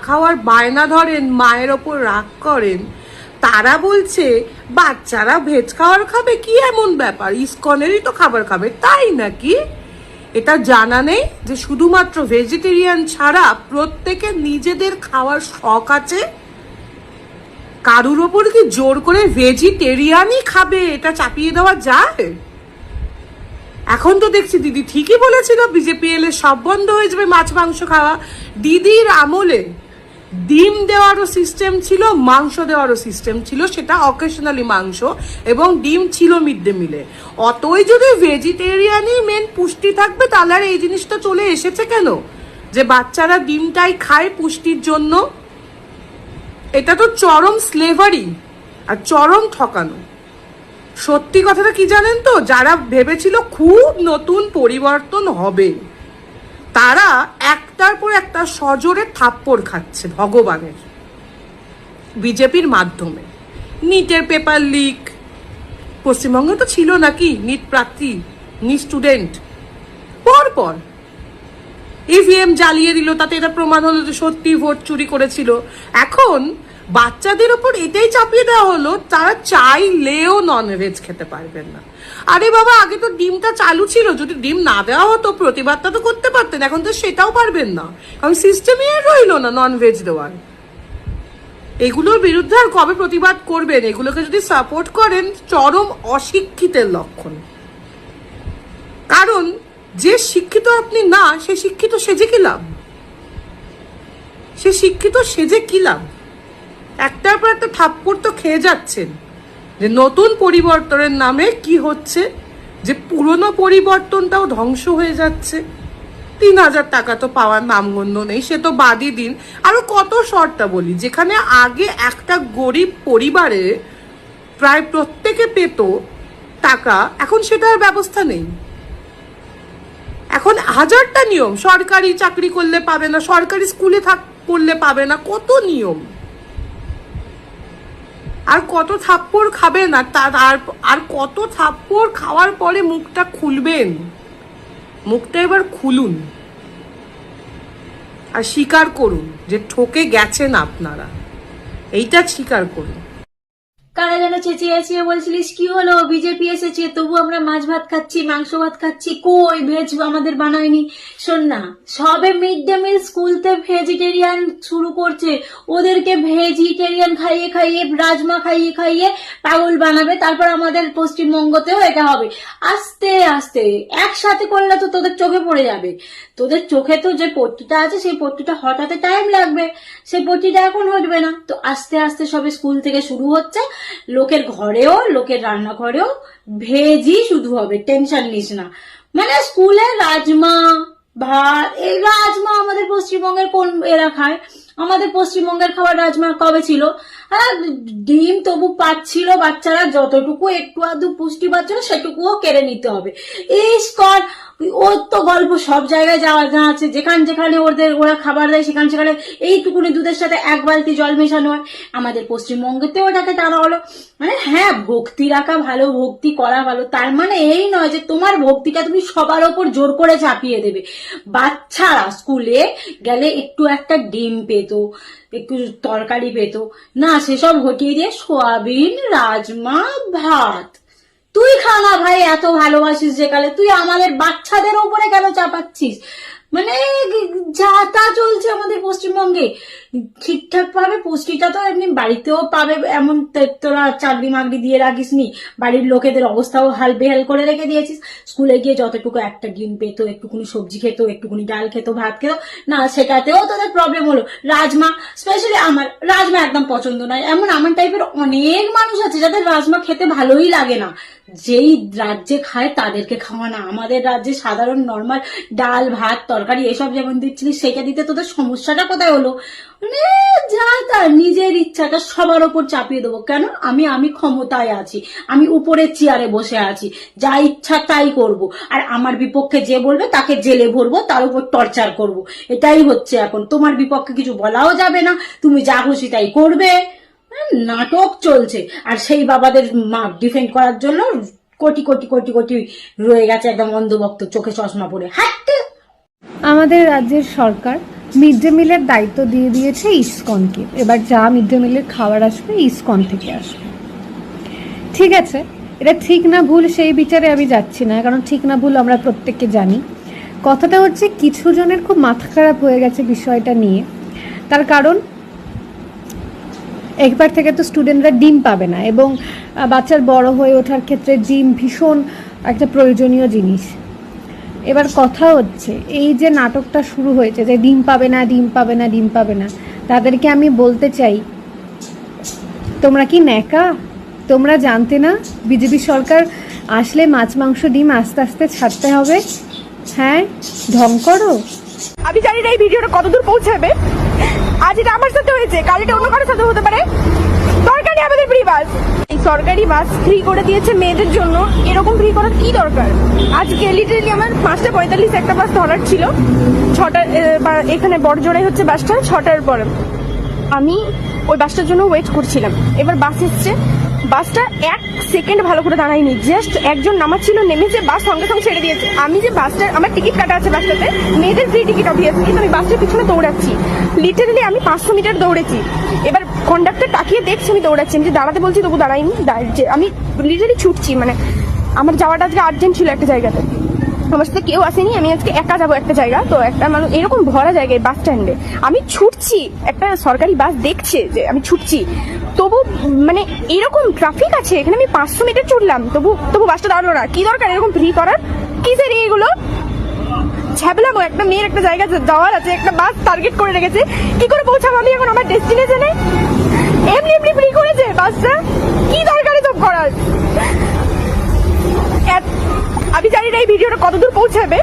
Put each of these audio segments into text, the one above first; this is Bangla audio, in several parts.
খাওয়ার বায়না ধরেন, মায়ের ওপর রাগ করেন, তারা বলছে বাচ্চারা ভেজ খাবার খাবে, কি এমন ব্যাপার, ইসকনেরই তো খাবার খাবে, তাই নাকি? এটা জানা নেই যে শুধুমাত্র ভেজিটেরিয়ান ছাড়া প্রত্যেকের নিজেদের খাওয়ার শখ আছে। কারুর ওপর কি জোর করে ভেজিটেরিয়ানই খাবে এটা চাপিয়ে দেওয়া যায়? এখন তো দেখছি দিদি ঠিকই বলেছিল বিজেপি এলে সব বন্ধ হয়ে যাবে মাছ মাংস খাওয়া। দিদির আমলে ডিম দেওয়ারও সিস্টেম ছিল, মাংস দেওয়ারও সিস্টেম ছিল, সেটা অকেশনালি মাংস এবং ডিম ছিল মিড ডে মিলে। অতই যদি ভেজিটেরিয়ানই মেন পুষ্টি থাকবে তাহলে আর এই জিনিসটা চলে এসেছে কেন যে বাচ্চারা ডিমটাই খায় পুষ্টির জন্য? এটা তো চরম স্লেভারি আর চরম ঠকানো। সত্যি কথাটা কি জানেন তো, যারা ভেবেছিল খুব নতুন পরিবর্তন হবে তারা একটার পর একটা সজোরে থাপ্পড় খাচ্ছে ভগবানের বিজেপির মাধ্যমে। নিটের পেপার লিক, পশ্চিমবঙ্গে তো ছিল নাকি নিট প্রার্থী, নিট স্টুডেন্ট, পরপর ইভিএম জ্বালিয়ে দিল, তাতে এটা প্রমাণ হলো যে সত্যি ভোট চুরি করেছিল। এখন বাচ্চাদের ওপর এটাই চাপিয়ে দেওয়া হলো তারা চাইলেও ননভেজ খেতে পারবেন না। আরে বাবা, আগে তো ডিমটা চালু ছিল, যদি ডিম না দেওয়া হতো প্রতিবাদটা তো করতে পারতেন, এখন তো সেটাও পারবেন না, কারণ সিস্টেমই আর রইল না ননভেজ দেওয়ার। এগুলোর বিরুদ্ধে আর কবে প্রতিবাদ করবেন? এগুলোকে যদি সাপোর্ট করেন চরম অশিক্ষিতের লক্ষণ। কারণ যে শিক্ষিত আপনি না, সে শিক্ষিত সেজে কি লাভ? সে শিক্ষিত সেজে কি লাভ? একটার পর একটা থাপ্পড় তো খেয়ে যাচ্ছেন। যে নতুন পরিবর্তনের নামে কি হচ্ছে, যে পুরনো পরিবর্তনটাও ধ্বংস হয়ে যাচ্ছে। ৩,০০০ টাকা তো পাওয়ার নামগন্ধ নেই, সে তো বাদই দিন। আরো কত শর্টটা বলি, যেখানে আগে একটা গরিব পরিবারে প্রায় প্রত্যেকে পেত টাকা, এখন সেটার ব্যবস্থা নেই। এখন হাজারটা নিয়ম, সরকারি চাকরি করলে পাবে না, সরকারি স্কুলে পড়লে পাবে না, কত নিয়ম। আর কত থাপ্পড় খাবেন? আর কত থাপ্পড় খাওয়ার পরে মুখটা খুলবেন? মুখটা এবার খুলুন আর স্বীকার করুন যে ঠকে গেছেন আপনারা, এইটা স্বীকার করুন। কারা যেন চেঁচিয়ে বলছিলিস কি হলো, বিজেপি এসেছে তবু আমরা মাছ ভাত খাচ্ছি, মাংস ভাত খাচ্ছি, কই ভেজ আমাদের বানায়নি। শোন না, সবে মিড ডে মিল স্কুলতে ভেজিটেরিয়ান শুরু করছে, ওদেরকে ভেজিটেরিয়ান খাইয়ে খাইয়ে রাজমা খাইয়ে খাইয়ে পাগল বানাবে, তারপর আমাদের পশ্চিমবঙ্গতেও এটা হবে। আস্তে আস্তে একসাথে করলে তো তোদের চোখে পড়ে যাবে। তোদের চোখে তো যে পট্টিটা আছে সেই পট্টিটা হঠাতে টাইম লাগবে, সেই পট্টিটা এখন হটবে না। তো আস্তে আস্তে সবে স্কুল থেকে শুরু হচ্ছে, লোকের ঘরেও লোকের রান্নাঘরেও ভেজই শুধু হবে, টেনশন নিস না। মানে স্কুলে রাজমা ভাত, এই রাজমা আমাদের পশ্চিমবঙ্গের কোন এরা খায়? আমাদের পশ্চিমবঙ্গের খাবার রাজমা কবে ছিল? ডিম তবু পাচ্ছিল বাচ্চারা, যতটুকু একটু আধটু পুষ্টি পাচ্ছিল সেটুকুও কেড়ে নিতে হবে। ইসকন ওর তো গল্প সব জায়গায় যাওয়া আছে, যেখানে ওরা খাবার দেয় সেখানে এইটুকুনি দুধের সাথে 1 বালতি জল মেশানো হয়। আমাদের পশ্চিমবঙ্গেতে ওটাকে টানা হলো। মানে হ্যাঁ, ভক্তি রাখা ভালো, ভক্তি করা ভালো, তার মানে এই নয় যে তোমার ভক্তিটা তুমি সবার ওপর জোর করে চাপিয়ে দেবে। বাচ্চারা স্কুলে গেলে একটু একটা ডিম পেত, একটু তরকারি পেত না, সেসব হটিয়ে দিয়ে সোয়াবিন রাজমা ভাত। তুই খা না ভাই, এত ভালোবাসিস যেকালে, তুই আমাদের বাচ্চাদের ওপরে কেন চাপাচ্ছিস? মানে যা তা চলছে আমাদের পশ্চিমবঙ্গে। ঠিকঠাক ভাবে পুষ্টিটা তো এমনি বাড়িতেও পাবে, এমন তোরা চাকরি মাকরি দিয়ে রাখিস নি, বাড়ির লোকেদের অবস্থাও হাল বেহাল করে রেখে দিয়েছিস। স্কুলে গিয়ে যতটুকু একটা ডিম পেতো, একটুকুনি সবজি খেতো, একটুকুনি ডাল খেতো, ভাত খেতো না, সেটাতেও তোদের প্রবলেম হলো। রাজমা, স্পেশালি আমার রাজমা একদম পছন্দ নয়। এমন আমার টাইপের অনেক মানুষ আছে যাদের রাজমা খেতে ভালোই লাগে না। যেই রাজ্যে খায় তাদেরকে খাওয়া না, আমাদের রাজ্যে সাধারণ নর্মাল ডাল ভাত তরকারি এসব যেমন দিচ্ছিলি সেটা দিতে তোদের সমস্যাটা কোথায় হলো? মানে যা তা নিজের ইচ্ছাটা সবার ওপর চাপিয়ে দেবো কেন? আমি ক্ষমতায় আছি, আমি উপরের চেয়ারে বসে আছি, যা ইচ্ছা তাই করব। আর আমার বিপক্ষে যে বলবে তাকে জেলে ভরবো, তার উপর টর্চার করব। এটাই হচ্ছে এখন। তোমার বিপক্ষে কিছু বলাও যাবে না, তুমি যা খুশি তাই করবে। নাটক চলছে। আর সেই বাবাদের ডিফেন্ড করার জন্য কোটি কোটি কোটি কোটি রয়ে গেছে একদম অন্ধভক্ত, চোখে চশমা পরে হাঁটতে। আমাদের রাজ্যের সরকার মিড ডে মিলের দায়িত্ব দিয়ে দিয়েছে ইসকনকে। এবার যা মিড ডে মিলের খাবার আসবে ইসকন থেকে আসবে। ঠিক আছে, এটা ঠিক না ভুল সেই বিচারে আমি যাচ্ছি না, কারণ ঠিক না ভুল আমরা প্রত্যেককে জানি। কথাটা হচ্ছে কিছু জনের খুব মাথা খারাপ হয়ে গেছে বিষয়টা নিয়ে। তার কারণ একবার থেকে তো স্টুডেন্টরা ডিম পাবে না, এবং বাচ্চার বড় হয়ে ওঠার ক্ষেত্রে ডিম ভীষণ একটা প্রয়োজনীয় জিনিস। এবার কথা হচ্ছে এই যে নাটকটা শুরু হয়েছে যে ডিম পাবে না, ডিম পাবে না, ডিম পাবে না, তাদেরকে আমি বলতে চাই, তোমরা কি ন্যাকা? তোমরা জানতে না বিজেপি সরকার আসলে মাছ মাংস ডিম আস্তে আস্তে ছাড়তে হবে? হ্যাঁ, ঢং করো। আমি জানি না এই ভিডিওটা কতদূর পৌঁছাবে। আজ এটা আমার সাথে হয়েছে, কাল এটা অন্য কারোর সাথে হতে পারে। দরকার নেই আমাদের ফ্রি বাস। এই সরকারি বাস ফ্রি করে দিয়েছে মেয়েদের জন্য, এরকম ফ্রি করার কি দরকার? আজকে লিটারেলি আমার 5:45 একটা বাস ধরার ছিল, 6টা এখানে বড়জোড়াই হচ্ছে বাসটা 6টার পরে। আমি ওই বাসটার জন্য ওয়েট করছিলাম। এবার বাস এসছে, বাসটা 1 সেকেন্ড ভালো করে দাঁড়ায়নি, জাস্ট একজন নামাচ্ছিল, নেমেছে, বাস সঙ্গে সঙ্গে ছেড়ে দিয়েছে। আমি যে বাসটার, আমার টিকিট কাটা আছে বাসটাতে, মেয়েদের ফ্রি টিকিট অবভিয়াসলি, কিন্তু আমি বাসটার পিছনে দৌড়াচ্ছি। লিটারেলি আমি 500 মিটার দৌড়েছি। এবার কন্ডাক্টর তাকিয়ে দেখছে আমি দৌড়াচ্ছি, আমি যে দাঁড়াতে বলছি তবু দাঁড়াইনি, আমি লিটারেলি ছুটছি। মানে আমার যাওয়াটা আজকে আর্জেন্ট ছিল একটা জায়গাতে, আমার সাথে কেউ আসেনি, আমি আজকে একা যাবো একটা জায়গা, তো একটা মানুষ এরকম ভরা জায়গায় বাস স্ট্যান্ডে আমি ছুটছি, একটা সরকারি বাস দেখছে যে আমি ছুটছি, তবু মানে এরকম ট্রাফিক আছে এখানে, আমি 500 মিটার ছুটলাম, তবু বাসটা দাঁড়ালো না। কি দরকার এরকম ফ্রি করার? কি স্যার এগুলো ছ্যাবলামো? একটা মেয়ের একটা জায়গা যাওয়ার আছে, একটা বাস টার্গেট করে রেখেছে, কি করে পৌঁছাবো আমি এখন আমার ডেস্টিনেশনে? এমনি এমনি ফ্রি করেছে বাসটা, কি দরকার এসব করার? আমি জানি না এই ভিডিওটা কতদূর পৌঁছাবে।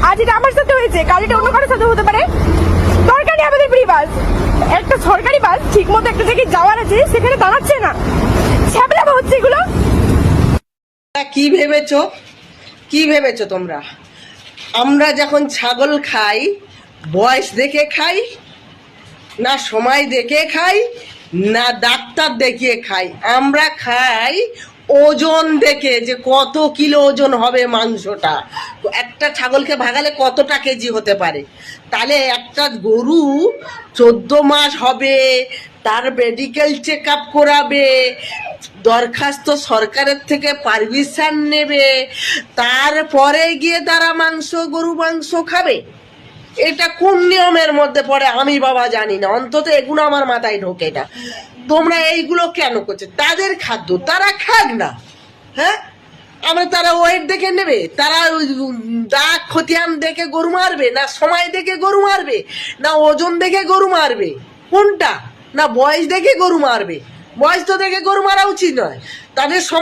আজ এটা আমার সাথে হয়েছে, কাল এটা অন্য কারোর সাথে হতে পারে। দরকার নেই আমাদের ফ্রি বাস। একটা সরকারি বাস ঠিক মতো একটা জায়গায় যাওয়ার আছে, সেখানে দাঁড়াচ্ছে না, ছ্যাবলামো হচ্ছে এগুলো। কি ভেবেছো তোমরা? আমরা যখন ছাগল খাই বয়স দেখে খাই না, সময় দেখে খাই না, ডাক্তার দেখিয়ে খাই? আমরা খাই ওজন দেখে, যে কত কিলো ওজন হবে মাংসটা। একটা ছাগলকে ভাগালে কতটা কেজি হতে পারে। তাহলে একটা গরু 14 মাস হবে, তার মেডিকেল চেক আপ করাবে, দরখাস্ত সরকারের থেকে পারমিশন নেবে, তারপরে গিয়ে তারা গরু মাংস খাবে। এটা কোন নিয়মের মধ্যে পড়ে আমি বাবা জানি না, অন্তত এগুলো আমার মাথায় ঢোকে না। তোমরা এইগুলো কেন করছো? তাদের খাদ্য তারা খাক না, হ্যাঁ? আমরা তারা ওয়েট দেখে নেবে, তারা দাগ খতিয়ান দেখে গরু মারবে, না সময় দেখে গরু মারবে, না ওজন দেখে গরু মারবে? কোনটা? না বয়স দেখে গরু মারবে? বয়স তো দেখে গরু মারা উচিত নয়, তাদের সময়